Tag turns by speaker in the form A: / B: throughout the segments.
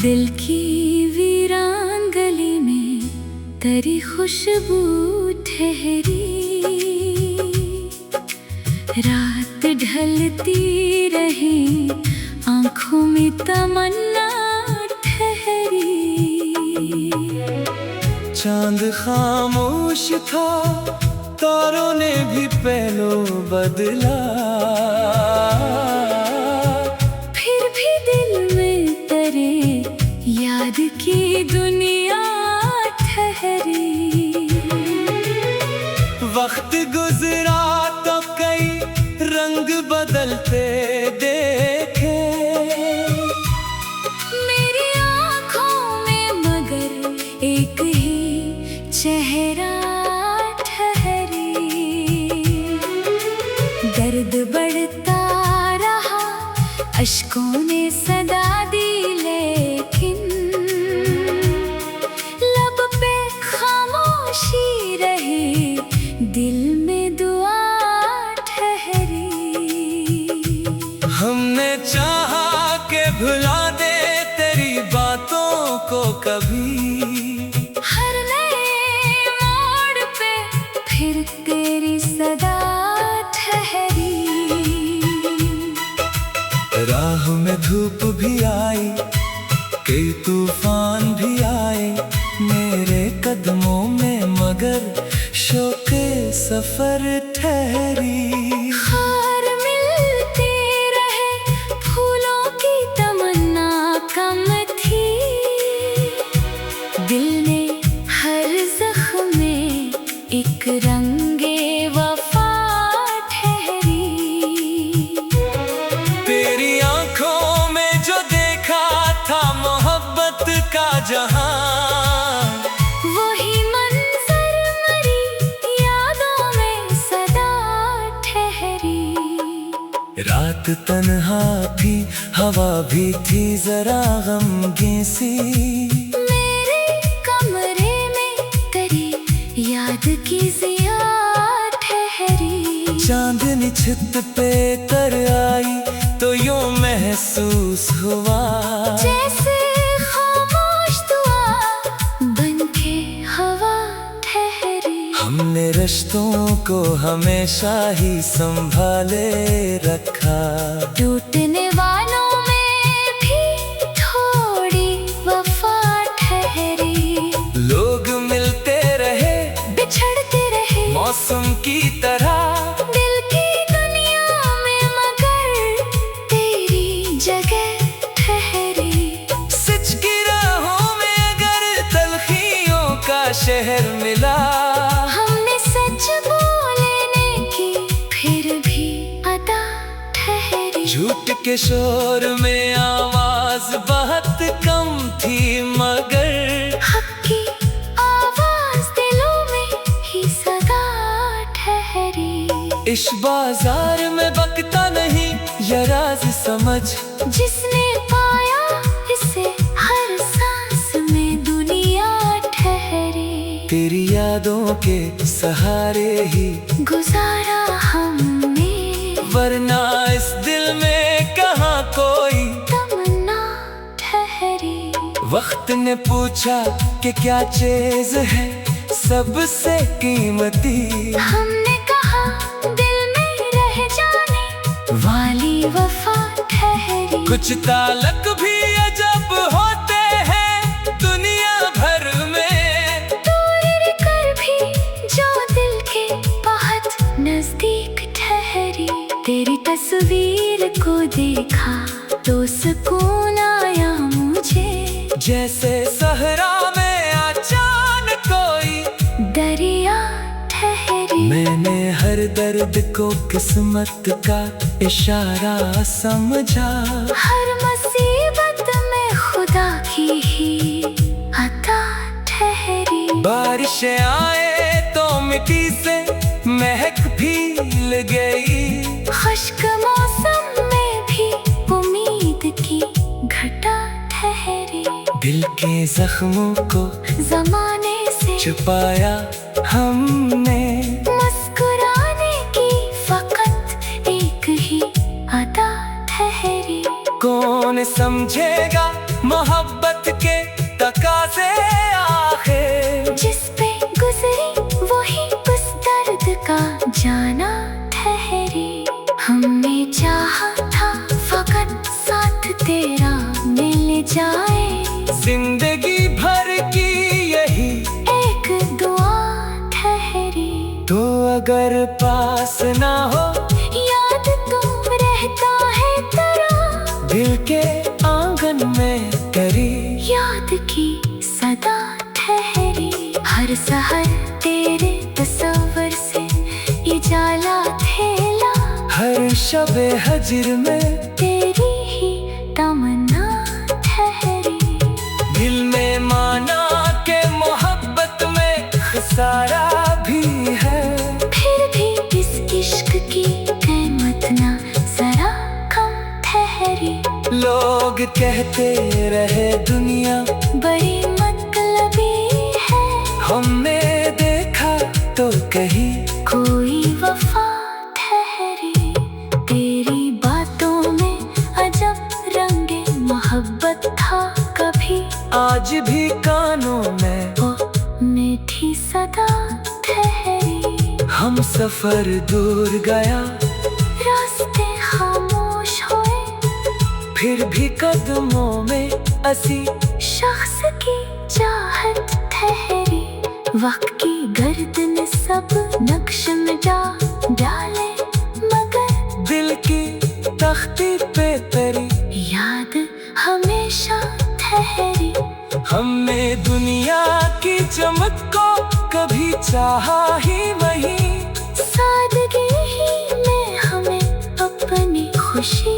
A: दिल की वीरान गली में तेरी खुशबू ठहरी, रात ढलती रही आंखों में तमन्ना ठहरी।
B: चांद खामोश था, तारों ने भी पहलू बदला,
A: फिर भी दिल में तेरे याद की दुनिया ठहरी।
B: वक्त गुजरा तो कई रंग बदलते देखे,
A: मेरी आँखों में मगर एक ही चेहरा ठहरी। दर्द बढ़ता रहा, अश्कों ने सदा दी, लेकिन लब पे खामोशी रही, दिल में दुआ ठहरी।
B: हमने चाहा के भुला दे तेरी बातों को कभी,
A: हर नए मोड़ पे फिर तेरी सदा ठहरी।
B: राह में धूप भी आई, कई तूफान भी आए मेरे कदमों में, मगर शौक़े सफर ठहरी।
A: हार मिलते रहे, फूलों की तमन्ना कम थी, दिल ने हर जख्म में एक रंगे वफा ठहरी।
B: तेरी आंखों में जो देखा था मोहब्बत का जहां,
A: वही मंजर मरी यादों में सदा ठहरी।
B: रात तन्हा थी, हवा भी थी जरा गमगीन सी,
A: मेरे कमरे में तेरी याद की जिया ठहरी।
B: चांदनी छत पे तर आई तो यूं महसूस हुआ,
A: जैसे खामोश दुआ बनके हवा ठहरी।
B: हमने रिश्तों को हमेशा ही संभाले रखा,
A: टूटने वालों में भी थोड़ी वफा ठहरी।
B: लोग मिलते रहे
A: बिछड़ते रहे
B: मौसम की तरह,
A: दिल की दुनिया में मगर तेरी जगह ठहरी।
B: सच की राहों में अगर तलखियों का शहर मिला,
A: हमने सच बोलने की फिर भी अदा ठहरी।
B: झूठ के शोर में आवाज बहुत कम थी, मगर
A: हक की आवाज दिलों में ही सदा ठहरी।
B: इस बाजार में बकता नहीं ये राज समझ,
A: जिसने पाया इसे हर सांस में दुनिया ठहरी।
B: तेरी यादों के सहारे ही
A: गुजारा हमने,
B: वरना इस दिल में कहाँ कोई
A: तमन्ना ठहरी।
B: वक्त ने पूछा कि क्या चीज है सबसे कीमती,
A: हमने कहा दिल में रह जाने वाली वफा ठहरी।
B: कुछ ताल्लुक भी अजब होते हैं दुनिया भर में,
A: दूर कर भी जो दिल के बहुत नजदीक ठहरी। तेरी तस्वीर को देखा तो सुकून आया मुझे,
B: जैसे सहरा में अचानक कोई
A: दरिया ठहरी।
B: मैंने हर दर्द को किस्मत का इशारा समझा,
A: हर मुसीबत में खुदा की ही अता ठहरी।
B: बारिशें आए तो मिट्टी से महक भील गई,
A: खुश्क मौसम में भी उम्मीद की घटा ठहरी।
B: दिल के जख्मों को
A: जमाने से
B: छुपाया हमने,
A: मुस्कुराने की फकत एक ही अदा ठहरी।
B: कौन समझेगा मोहब्बत से आखिर
A: जिस पे गुजरी वही उस दर्द का जाना ठहरी। हमने चाहा था फकत साथ तेरा मिल जाए,
B: जिंदगी भर की यही
A: एक दुआ ठहरी।
B: तो अगर पास ना हो
A: याद तो रहता है तेरा,
B: दिल के आंगन में तेरी
A: याद की सदा ठहरी। हर सहर तेरे तस्वर से उजाला थेला,
B: हर शबे हजर में
A: तेरी ही तमन्ना ठहरी।
B: दिल में माना के मोहब्बत में खसारा भी है,
A: फिर भी इस इश्क की कीमत ना जरा कम ठहरी।
B: लोग कहते रहे दुनिया
A: बड़ी मतलबी है,
B: हमने देखा तो कहीं
A: कोई वफा ठहरी। तेरी बातों में अजब रंगे मोहब्बत था कभी,
B: आज भी कानों में
A: ओ मीठी सदा ठहरी।
B: हम सफर दूर गया
A: रास्ते खामोश हुए,
B: फिर भी कदमों में असी
A: शख्स की चाहत ठहरी। वक्त की गर्द ने सब नक्श मिटा डाले, मगर
B: दिल की तख्ती पे तेरी
A: याद हमेशा ठहरी।
B: हमने दुनिया की चमक को कभी चाहा ही वही,
A: सादगी ही में हमें अपनी खुशी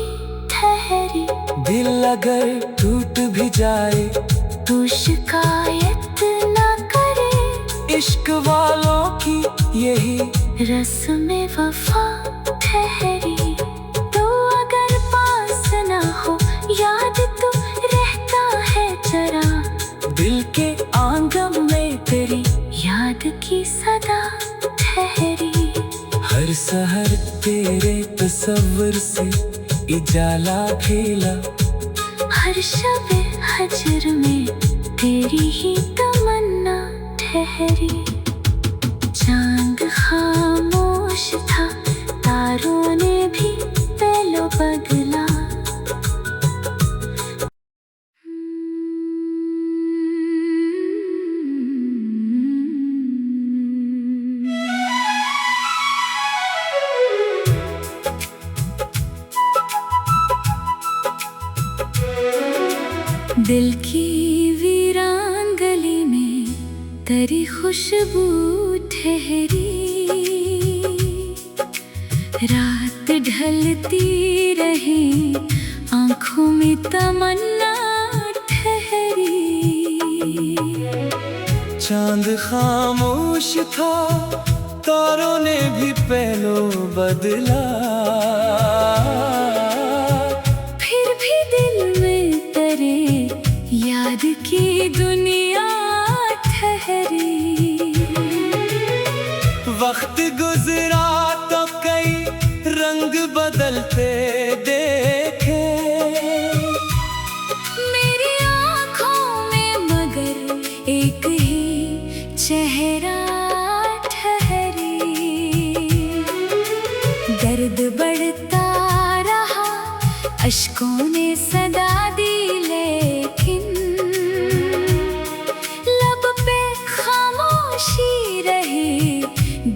A: ठहरी।
B: दिल अगर टूट भी जाए
A: तू शिकायत ना करे,
B: इश्क वालों की यही
A: रस्म वफा ठहरी। तो अगर पास ना हो याद तो रहता है जरा,
B: दिल के
A: आंगन में तेरी याद की सदा ठहरी।
B: हर सहर तेरे तस्वर से उजाला खेला,
A: हर शबे हजर में तेरी ही तमन्ना ठहरी। चांद खामोश था, तारों ने भी पहलो बदला। दिल की वीरान गली में तेरी खुशबू ठहरी। रात ढलती रही, आंखों में तमन्ना ठहरी।
B: चांद खामोश था, तारों ने भी पहलो बदला।
A: फिर भी दिल में तेरे याद की दुनिया ठहरी।
B: वक्त गुजरा तो कई रंग बदलते देखे,
A: मेरी आँखों में मगर एक ही चेहरा ठहरी। दर्द बढ़ता रहा, अश्कों ने सदा दी, लेकिन लब पे खामोशी रही,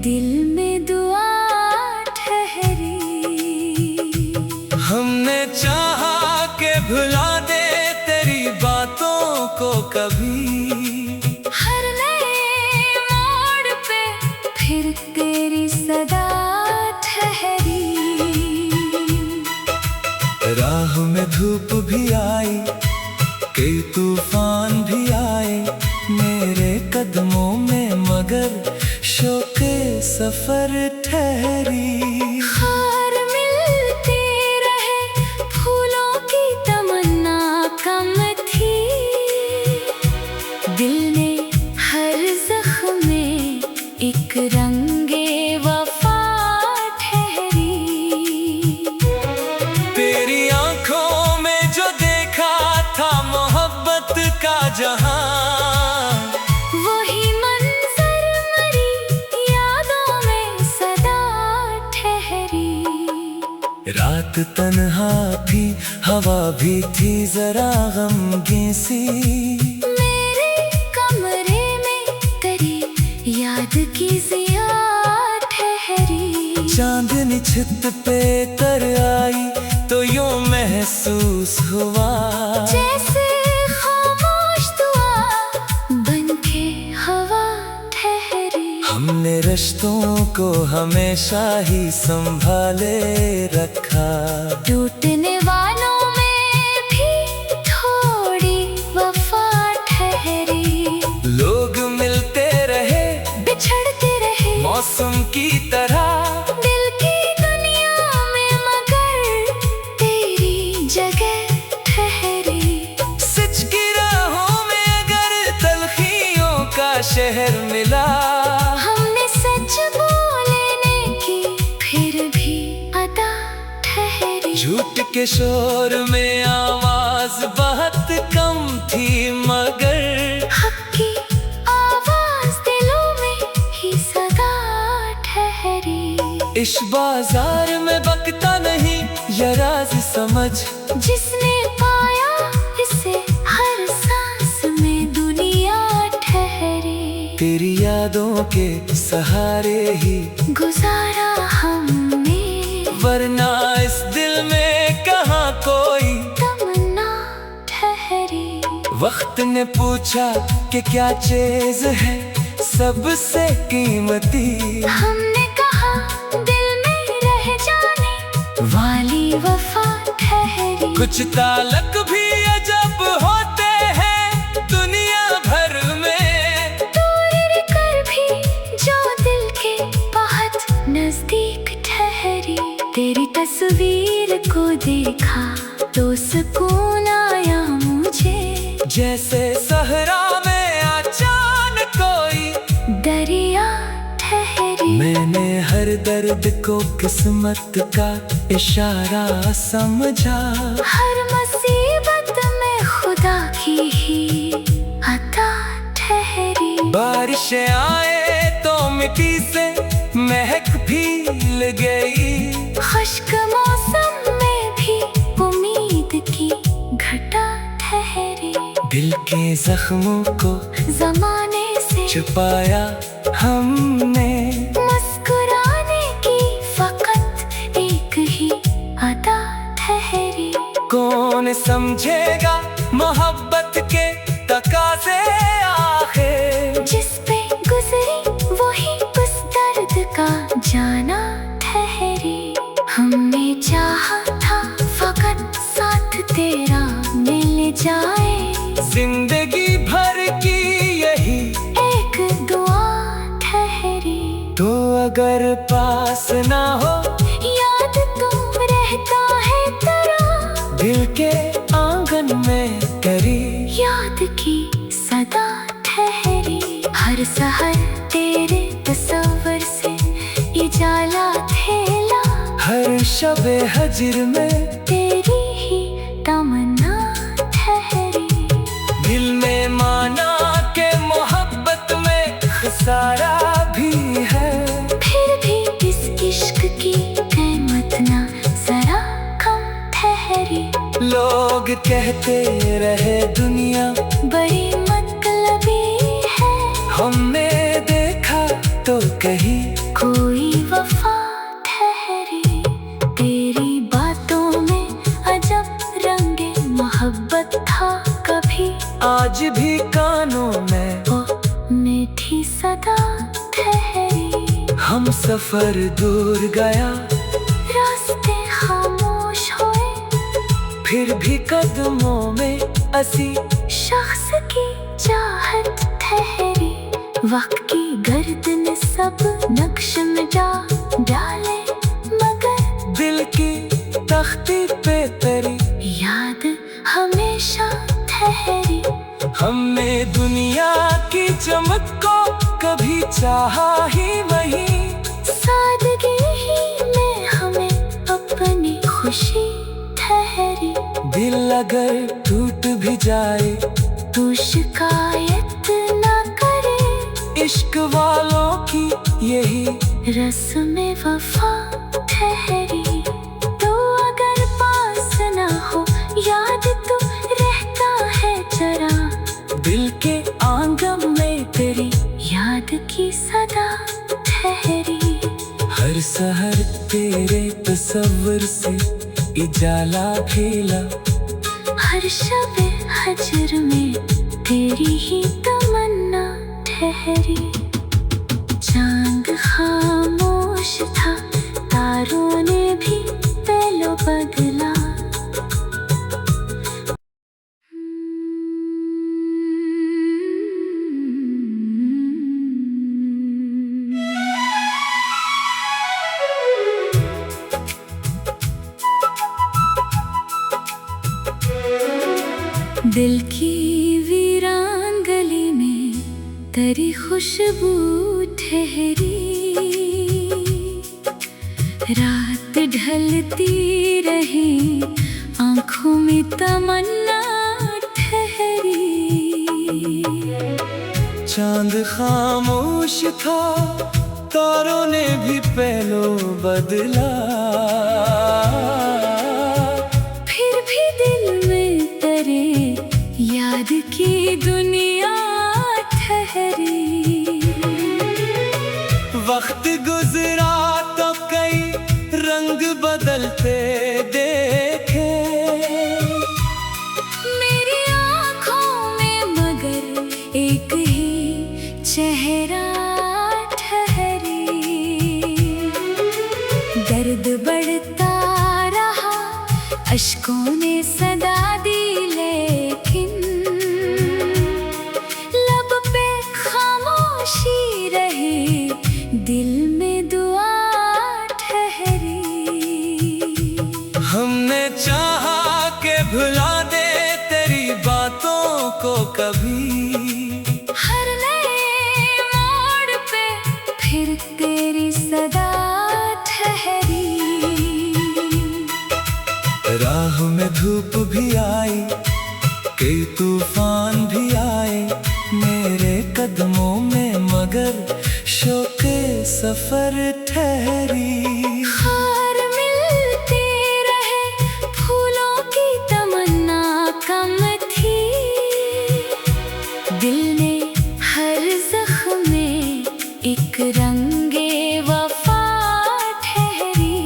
A: दिल में दुआ ठहरी।
B: हमने चाहा के भुला दे तेरी बातों को कभी,
A: हर नए मोड़ पे फिर तेरी सदा ठहरी।
B: राह में धूप भी आई, कई तूफान भी आए मेरे कदमों में, मगर शौक़े सफर ठहरी।
A: हार मिलते रहे, फूलों की तमन्ना कम थी। दिल ने हर जख्म में एक रंगे वफा ठहरी।
B: तेरी आंखों में जो देखा था मोहब्बत का जहां, रात तन्हा थी, हवा भी थी जरा गमगीन सी।
A: मेरे कमरे में तेरी याद की जिया ठहरी।
B: चांदनी छत पे तर आई तो यूं महसूस हुआ,
A: जैसे खामोश दुआ बनके हवा ठहरी।
B: हमने रिश्तों को हमेशा ही संभाले रखा।
A: टूटने वालों में भी थोड़ी वफा ठहरी।
B: लोग मिलते रहे,
A: बिछड़ते रहे
B: मौसम की तरह।
A: दिल की दुनिया में मगर तेरी जगह ठहरी।
B: सच की राहों में अगर तलखियों का शहर मिला,
A: हमने सच बोलने की फिर भी अदा ठहरी।
B: झूठ के शोर में आवाज बहुत कम थी, मगर
A: हक की आवाज दिलों में ही सदा ठहरी।
B: इस बाजार में बकता नहीं ये राज समझ,
A: जिसने पाया इसे हर सांस में दुनिया ठहरी।
B: तेरी यादों के सहारे ही
A: गुजारा हमने,
B: वरना इस दिल में कहाँ कोई
A: तमन्ना ठहरी।
B: वक्त ने पूछा कि क्या चीज है सबसे कीमती।
A: हमने कहा दिल में रह जाने वाली वफा ठहरी।
B: कुछ ताल्लुक भी अजब होते हैं दुनिया भर में,
A: दूर कर भी जो दिल के बहुत नजदीक ठहरी। तेरी तस्वीर को देखा तो सुकून आया मुझे,
B: जैसे सहरा में अचानक कोई
A: दरिया ठहरी।
B: मैंने हर दर्द को किस्मत का इशारा समझा,
A: हर मुसीबत में खुदा की ही अता ठहरी।
B: बारिशें आए तो मिट्टी से महक भील गई,
A: खुश्क मौसम में भी उम्मीद की घटा ठहरी।
B: दिल के जख्मों को
A: जमाने से
B: छुपाया हमने,
A: मुस्कुराने की फकत एक ही अदा ठहरी।
B: कौन समझेगा मोहब्बत के तकाज़े आखिर,
A: जिस पे गुजरी वही उस दर्द का जाना ठहरी। हमने चाहा था फकत साथ तेरा मिल जाए,
B: जिंदगी भर की यही
A: एक दुआ ठहरी।
B: तो अगर पास ना हो
A: याद तुम रहता है तेरा,
B: दिल के आंगन में करी
A: याद की सदा ठहरी। हर सहर तेरे तस्वर से इजाला थेला,
B: हर शबे हजर में
A: तेरी ही तमन्ना ठहरी।
B: दिल में माना के मोहब्बत में खसारा भी है,
A: फिर भी इस इश्क की कीमत ना जरा कम ठहरी।
B: लोग कहते रहे दुनिया
A: बड़ी मतलबी है,
B: हमने देखा तो कहीं
A: कोई वफा ठहरी। तेरी बातों में अजब रंगे मोहब्बत था कभी,
B: आज भी कानों में
A: वो मीठी सदा ठहरी।
B: हम सफर दूर गया,
A: रास्ते खामोश हुए,
B: फिर भी कदमों में असी
A: शख्स की चाहत ठहरी। वक्त की गर्द ने सब नक्श मिटा डाले, मगर
B: दिल की तख्ती पे तेरी
A: याद हमेशा ठहरी।
B: हमने दुनिया की चमक को कभी चाहा ही नहीं,
A: सादगी ही में हमें अपनी खुशी ठहरी।
B: दिल अगर टूट भी जाए
A: तू शिकायत ना करे,
B: इश्क वालों की यही
A: रस्म वफा ठहरी। तो अगर
B: सहर तेरे तस्वर से इजाला खेला,
A: हर शब हजर में तेरी ही तमन्ना ठहरी। चांद खामोश था, तारों ने भी पहलू बदला। दिल की वीरान गली में तेरी खुशबू ठहरी। रात ढलती रही, आंखों में तमन्ना ठहरी।
B: चांद खामोश था, तारों ने भी पहलू बदला।
A: फिर भी दिल में तेरे याद की दुनिया ठहरी।
B: वक्त गुजरा तो कई रंग बदलते देखे,
A: मेरी आँखों में मगर एक ही चेहरा ठहरी। दर्द बढ़ता रहा, अश्कों ने सदा दी, लेकिन लब पे खामोशी रही, दिल में दुआ ठहरी।
B: हमने चाहा के भुला दे तेरी बातों को कभी,
A: हर नए मोड़ पे फिर तेरी सदा ठहरी।
B: राह में धूप भी आई, कई तूफान भी आए मेरे कदमों में, मगर शौक़े सफर ठहरी।
A: हार मिलते रहे, फूलों की तमन्ना कम थी। दिल ने हर जख्म में एक रंगे वफा ठहरी।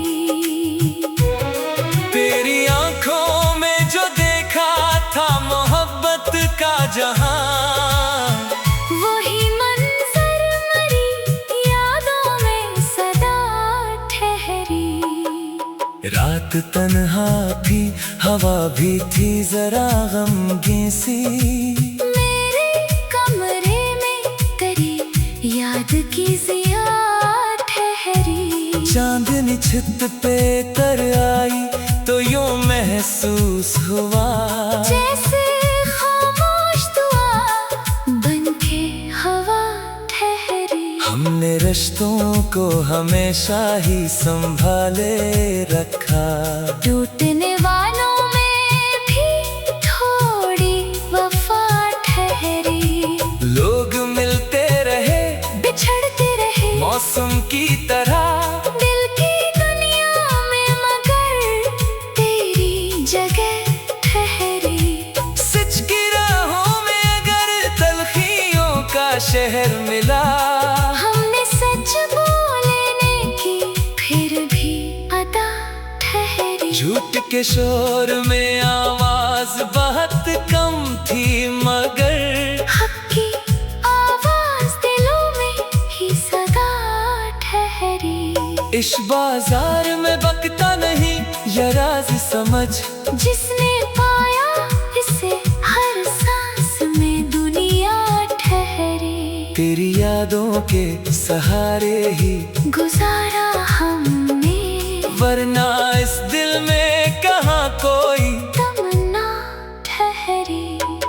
B: तेरी आंखों में जो देखा था मोहब्बत का जहां,
A: वही मंजर मरी यादों में सदा ठहरी।
B: रात तन्हा थी, हवा भी थी जरा गमगीन सी,
A: मेरे कमरे में तेरी याद की जिया ठहरी।
B: चांदनी छत पे तर आई तो यूं महसूस हुआ,
A: जैसे खामोश दुआ बनके हवा ठहरी।
B: हमने रिश्तों को हमेशा ही संभाले रखा,
A: टूटने वालों में भी थोड़ी वफा ठहरी।
B: लोग मिलते रहे,
A: बिछड़ते रहे,
B: मौसम की तरह,
A: दिल की दुनिया में मगर तेरी जगह ठहरी।
B: सच की राहों में अगर तलखियों का शहर मिला,
A: हमने सच बोलने की फिर भी अदा ठहरी।
B: झूठ के शोर में आवाज बहुत कम थी, मगर
A: हक की आवाज दिलों में ही सदा ठहरी।
B: इस बाजार में बकता नहीं ये राज समझ,
A: जिसने पाया इसे हर सांस में दुनिया ठहरी।
B: तेरी यादों के सहारे ही
A: गुजारा हमने,
B: वरना इस दिल में कहाँ कोई
A: तमन्ना ठहरी।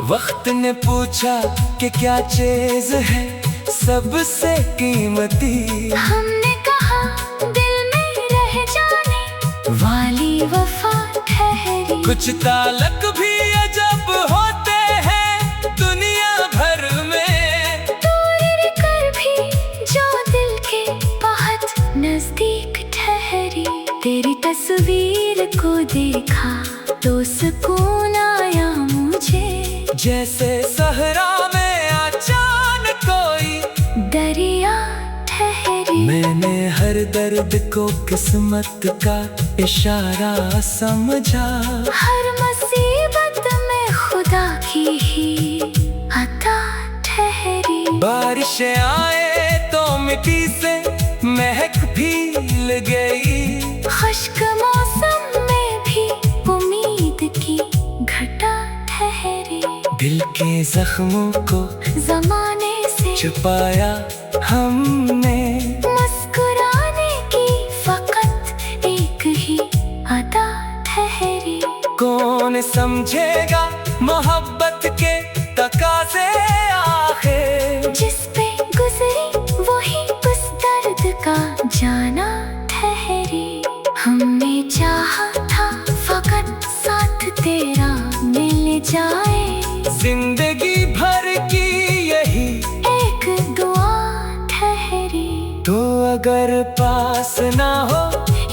B: वक्त ने पूछा कि क्या चीज है सबसे कीमती,
A: हमने कहा दिल में रह जाने वाली वफा ठहरी।
B: कुछ ताल्लुक भी अजब होते हैं दुनिया भर में,
A: दूर कर भी जो दिल के बहुत नजदीक ठहरी। तेरी तस्वीर को देखा तो सुकून आया मुझे,
B: जैसे सहरा में अचानक कोई
A: दरिया ठहरी।
B: मैंने हर हर दर्द को किस्मत का इशारा समझा।
A: हर मुसीबत में खुदा की ही अता ठहरी।
B: बारिशें आए तो मिट्टी से महक भील गई।
A: खुश्क मौसम में भी उम्मीद की घटा ठहरी।
B: दिल के जख्मों को
A: जमाने से
B: छुपाया हमने।
A: मुस्कुराने की फकत एक ही अदा ठहरी।
B: कौन समझेगा मोहब्बत के तकाज़े आखिर।
A: जिस पे गुजरी वही उस दर्द का जाना ठहरी। हमने चाहा था फकत साथ तेरा मिल जाए।
B: जिंदगी भर की यही
A: एक दुआ ठहरी।
B: तो अगर पास ना हो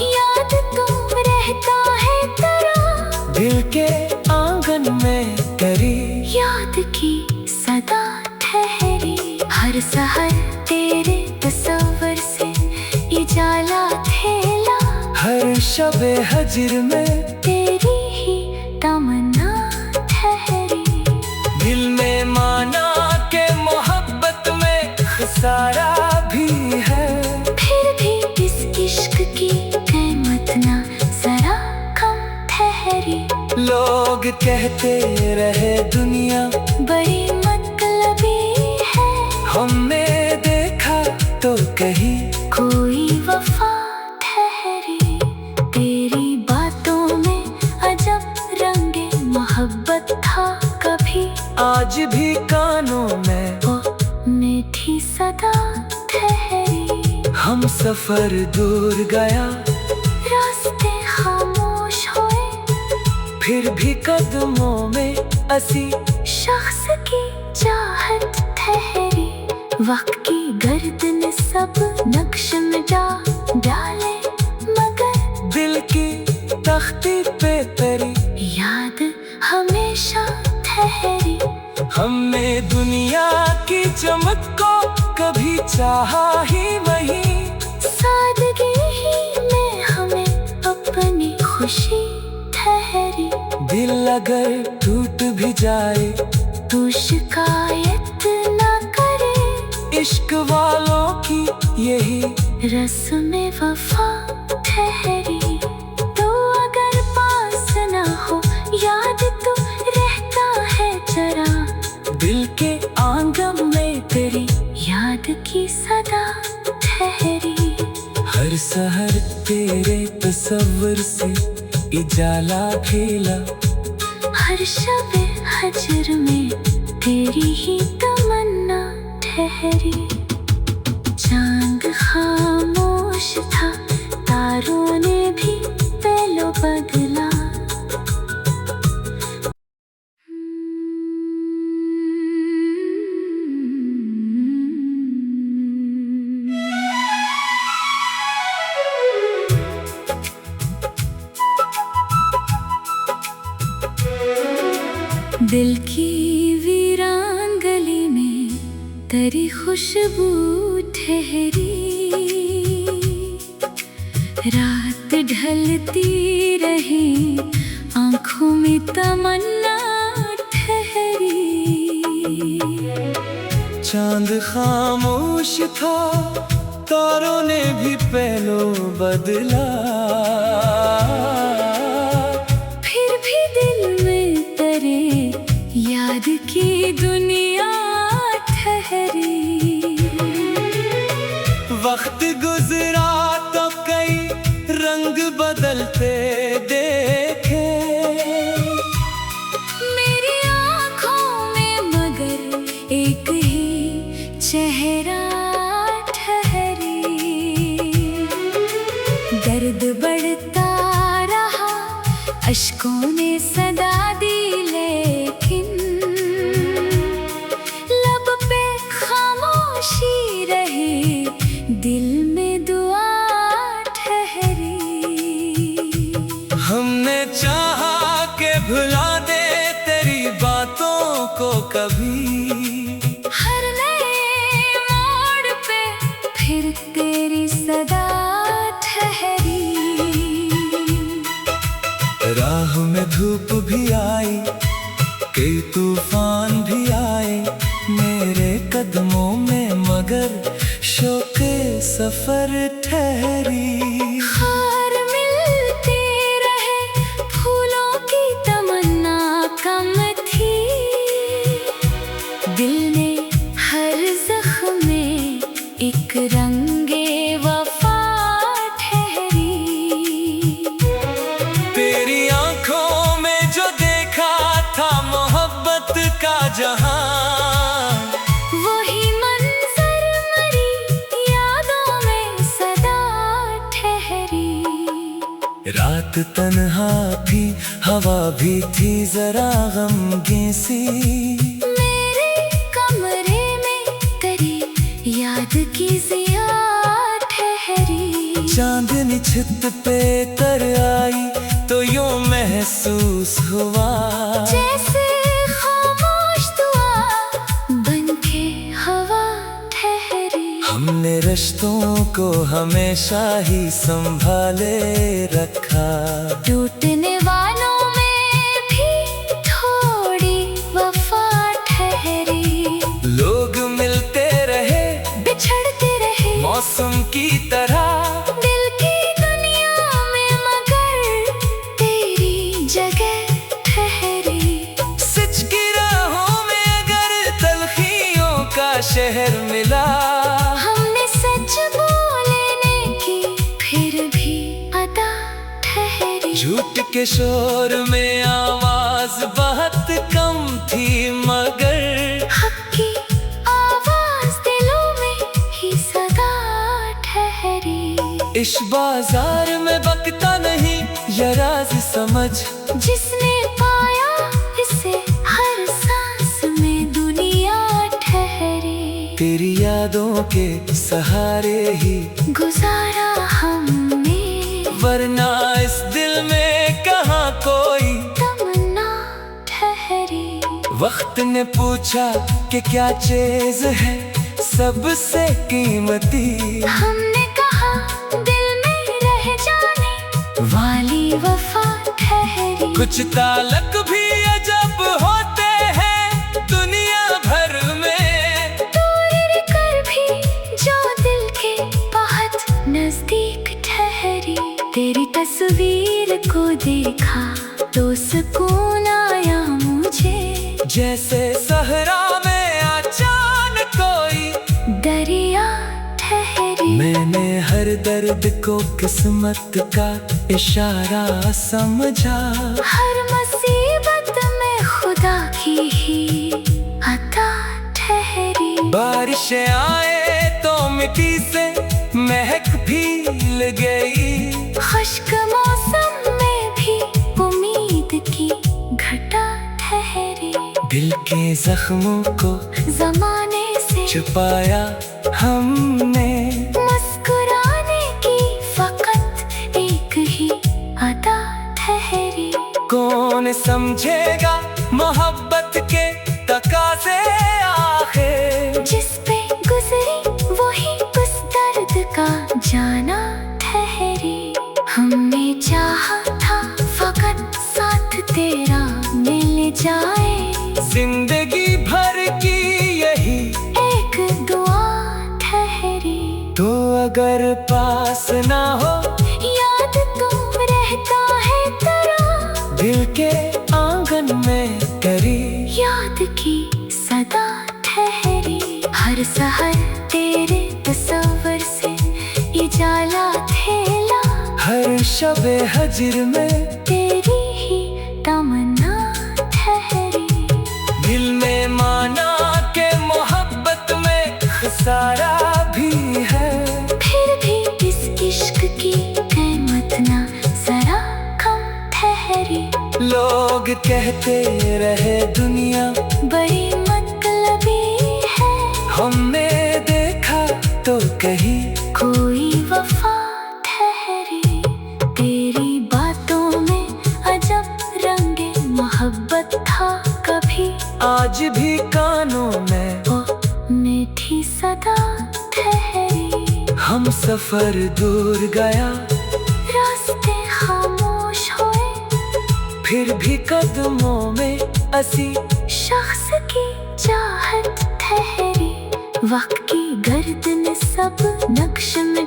A: याद तुम रहता है तेरा।
B: दिल के आंगन में तेरी
A: याद की सदा ठहरी। हर सहर तेरे तस्वर से उजाला थेला।
B: हर शबे हजर में
A: तेरी ही तमन्ना ठहरी।
B: दिल में माना के मोहब्बत में खसारा भी है।
A: फिर भी इस इश्क की कीमत ना जरा कम ठहरी।
B: लोग कहते रहे दुनिया
A: बड़ी मतलबी है।
B: हमने देखा तो कहीं
A: कोई वफा ठहरी। तेरी बातों में अजब रंगे मोहब्बत था कभी।
B: आज भी कानों में
A: ओ मीठी सदा ठहरी।
B: हम सफर दूर गया
A: रास्ते खामोश हुए।
B: फिर भी कदमों में असी
A: शख्स की चाहत ठहरी। वक्त की गर्दन सब नक्श मिटा डाले मगर
B: दिल की तख्ती पे तेरी
A: याद हमेशा ठहरी।
B: हमने दुनिया की चमक को कभी चाहा ही नहीं।
A: सादगी ही में हमें अपनी खुशी ठहरी।
B: दिल अगर टूट भी जाए
A: तू शिकायत ना करे।
B: इश्क वालों की यही
A: रस्म वफा ठहरी। तो अगर पास ना हो याद तो रहता है जरा।
B: दिल के आंगन में तेरी
A: याद की सदा ठहरी।
B: हर सहर तेरे तस्वर से उजाला खेला।
A: हर शबे हजर में तेरी ही तमन्ना ठहरी। चांद खामोश था तारों ने भी पहलू बदला। दिल की वीरान गली में तेरी खुशबू ठहरी। रात ढलती रही आंखों में तमन्ना ठहरी।
B: चांद खामोश था तारों ने भी पहलू बदला।
A: फिर भी दिल में तेरे याद की दुनिया ठहरी।
B: वक्त गुजरा तो कई रंग बदलते देखे।
A: मेरी आँखों में मगर एक ही चेहरा ठहरी। दर्द बढ़ता रहा अश्कों ने सदा दी लेकिन लब पे खामोशी रही। दिल में दुआ ठहरी।
B: हमने चाहा के भुला दे तेरी बातों को कभी।
A: हर नए मोड़ पे फिर तेरी सदा
B: सफर ठहरी।
A: हार मिलते रहे, फूलों की तमन्ना कम थी। दिल ने हर जख्म में एक रंगे वफा ठहरी।
B: तेरी आंखों में जो देखा था मोहब्बत का जहां,
A: वही मंजर मरी यादों में सदा ठहरी।
B: रात तन्हा थी, हवा भी थी जरा गमगीन सी।
A: मेरे कमरे में तेरी याद की जिया ठहरी।
B: चांदनी छत पे तर आई तो यूं महसूस हुआ,
A: जैसे खामोश दुआ बनके हवा ठहरी।
B: हमने रिश्तों को हमेशा ही संभाले रखा।
A: टूटने वालों में भी थोड़ी वफा ठहरी।
B: लोग मिलते रहे,
A: बिछड़ते रहे
B: मौसम की तरह।
A: दिल की दुनिया में मगर तेरी जगह ठहरी।
B: सच की राहों में अगर तलखियों का शहर मिला,
A: हमने सच बोलने की फिर भी अदा ठहरी।
B: झूठ के शोर में आवाज बहुत कम थी, मगर
A: हक की आवाज दिलों में ही सदा ठहरी।
B: इस बाजार में बकता नहीं ये राज समझ,
A: जिसने पाया इसे हर सांस में दुनिया ठहरी।
B: तेरी यादों के सहारे ही
A: गुजारा हमने,
B: वरना इस दिल में कहाँ कोई
A: तमन्ना ठहरी।
B: वक्त ने पूछा कि क्या चीज है सबसे कीमती।
A: हमने कहा दिल में रह जाने वाली वफा ठहरी।
B: कुछ ताल्लुक भी अजब होते हैं दुनिया भर में,
A: दूर कर भी जो दिल के बहुत नजदीक ठहरी। तेरी तस्वीर को देखा तो सुकून आया मुझे,
B: जैसे सहरा में अचानक कोई
A: दरिया ठहरी।
B: मैंने हर दर्द को किस्मत का इशारा समझा।
A: हर मुसीबत में खुदा की ही अता ठहरी।
B: बारिशें आए तो मिट्टी से महक भील गई,
A: खुश्क मौसम में भी उम्मीद की घटा ठहरी।
B: दिल के जख्मों को
A: जमाने से
B: छुपाया हमने,
A: मुस्कुराने की फकत एक ही अदा ठहरी।
B: कौन समझेगा मोहब्बत के तकाज़े आखिर,
A: जिस पे गुजरी वही उस दर्द का जाना ठहरी। हमने चाहा था फकत साथ तेरा मिल जाए,
B: जिंदगी भर की यही
A: एक दुआ ठहरी।
B: तो अगर पास ना हो
A: याद तो रहता है तेरा,
B: दिल के आंगन में करी
A: याद की सदा ठहरी। हर सहर तेरे तस्वर से उजाला थेला,
B: हर शबे हजर में
A: तेरी ही तमन्ना ठहरी।
B: दिल में माना के मोहब्बत में खसारा भी है,
A: फिर भी इस इश्क की कीमत ना जरा कम ठहरी।
B: लोग कहते रहे दुनिया
A: बड़ी मतलबी है,
B: हमने देखा तो कहीं
A: कोई वफा ठहरी। तेरी बातों में अजब रंगे मोहब्बत था कभी,
B: आज भी कानों में
A: ओ मीठी सदा ठहरी।
B: हम सफर दूर गया,
A: रास्ते खामोश हुए,
B: फिर भी कदमों में असी
A: शख्स की चाहत ठहरी। वक्त की गर्दन सब नक्श में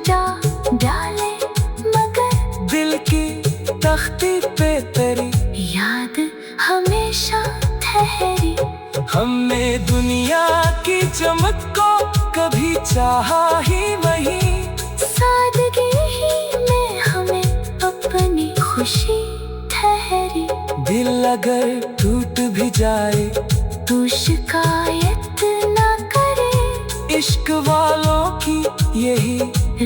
B: दुनिया की चमक को कभी चाहा ही वही।
A: सादगी ही में हमें अपनी खुशी ठहरी।
B: दिल अगर टूट भी जाए
A: तू शिकायत ना करे।
B: इश्क वालों की यही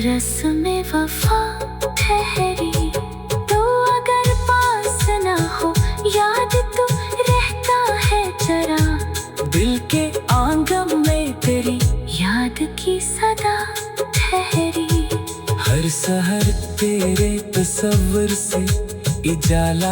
A: रस्म वफा ठहरी। तो अगर पास ना हो याद तो रहता है जरा।
B: दिल के
A: आंगन में तेरी याद की सदा ठहरी।
B: हर सहर तेरे तस्वर से इजाला